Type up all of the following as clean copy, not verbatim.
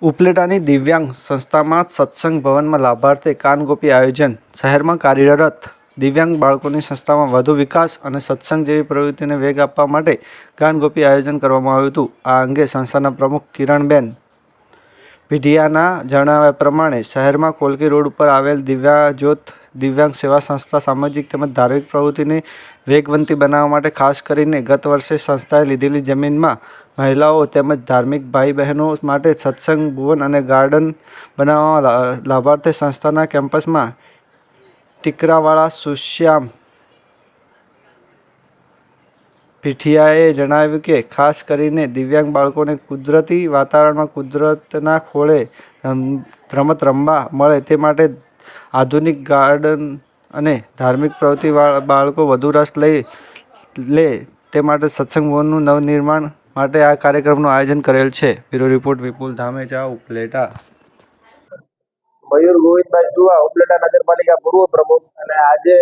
ઉપલેટાની દિવ્યાંગ સંસ્થામાં સત્સંગ ભવનમાં લાભાર્થે કાનગોપી આયોજન. શહેરમાં કાર્યરત દિવ્યાંગ બાળકોની સંસ્થામાં વધુ વિકાસ અને સત્સંગ જેવી પ્રવૃત્તિને વેગ આપવા માટે કાનગોપી આયોજન કરવામાં આવ્યું હતું. આ અંગે સંસ્થાના પ્રમુખ કિરણબેન પીઢિયાના જણાવ્યા પ્રમાણે શહેરમાં કોલકી રોડ ઉપર આવેલ દિવ્યાજ્યોત દિવ્યાંગ સેવા સંસ્થા સામાજિક તેમજ ધાર્મિક પ્રવૃત્તિને વેગવંતી બનાવવા માટે ખાસ કરીને ગત વર્ષે સંસ્થાએ લીધેલી જમીનમાં મહિલાઓ તેમજ ધાર્મિક ભાઈ બહેનો માટે સત્સંગ ભુવન અને ગાર્ડન બનાવવા લાભાર્થે સંસ્થાના કેમ્પસમાં ટીકરાવાળા સુશ્યામ પીઠિયાએ જણાવ્યું કે ખાસ કરીને દિવ્યાંગ બાળકોને કુદરતી વાતાવરણમાં કુદરતના ખોળે રમત રમવા મળે તે માટે આધુનિક ગાર્ડન અને ધાર્મિક પ્રવૃત્તિ બાળકો વધુ રસ લે તે માટે સત્સંગ ભવનનું નવનિર્માણ માટે આ કાર્યક્રમનું આયોજન કરેલ છે. બ્યુરો રિપોર્ટ વિપુલ ધામેચા, ઉપલેટા. મયુર ગોવિંદભાઈ સુવા, ઉપલેટા નગરપાલિકા પૂર્વ પ્રમુખ. અને આજે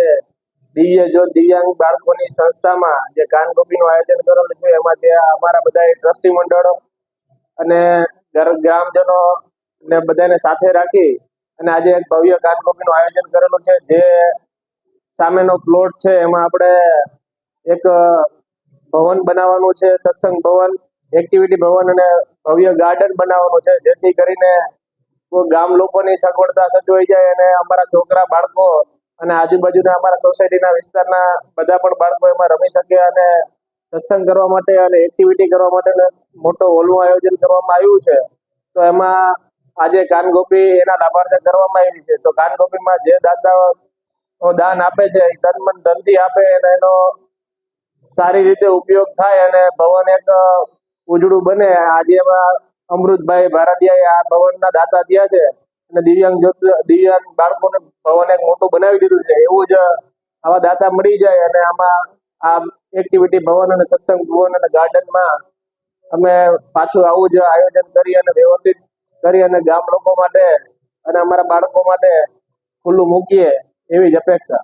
દિવ્યાંગ બાળકોની સંસ્થામાં જે કાનગોપીનું આયોજન કરેલું છે એમાં ત્યાં અમારા બધા ટ્રસ્ટી મંડળો અને ગ્રામજનો ને બધાને સાથે રાખી અને આજે એક ભવ્ય કાનગોપીનું આયોજન કરેલું છે. જે સામેનો પ્લોટ છે એમાં આપણે એક ભવન બનાવવાનું છે, સત્સંગ ભવન, એક્ટિવિટી ભવન અને ભવ્ય ગાર્ડન બનાવવાનું છે, જેથી કરીને ગામ લોકોની સગવડતા સચવાઈ જાય અને અમારા છોકરા બાળકો અને આજુબાજુના અમારા સોસાયટીના વિસ્તારના બધા પણ બાળકો એમાં રમી શકે અને સત્સંગ કરવા માટે અને એક્ટિવિટી કરવા માટે મોટો હોલનું આયોજન કરવામાં આવ્યું છે. તો એમાં આજે કાનગોપી એના લાભાર્થે કરવામાં આવી છે. તો કાનગોપીમાં જે દાતાઓ દાન આપે છે એ તન મન ધનથી આપે અને એનો સારી રીતે ઉપયોગ થાય અને ભવન એક ઉજળું બને. આજે એમાં અમૃતભાઈ ભારતીયાએ આ ભવનના દાતા થયા છે અને દિવ્યાંગ બાળકોને ભવન એક મોટું બનાવી દીધું છે. એવું જ આવા દાતા મળી જાય અને આમાં આ એક્ટિવિટી ભવન અને સત્સંગ ભવન અને ગાર્ડનમાં અમે પાછું આવું જ આયોજન કરી અને વ્યવસ્થિત કરી અને ગામ લોકો માટે અને અમારા બાળકો માટે ખુલ્લું મૂકીએ એવી જ અપેક્ષા.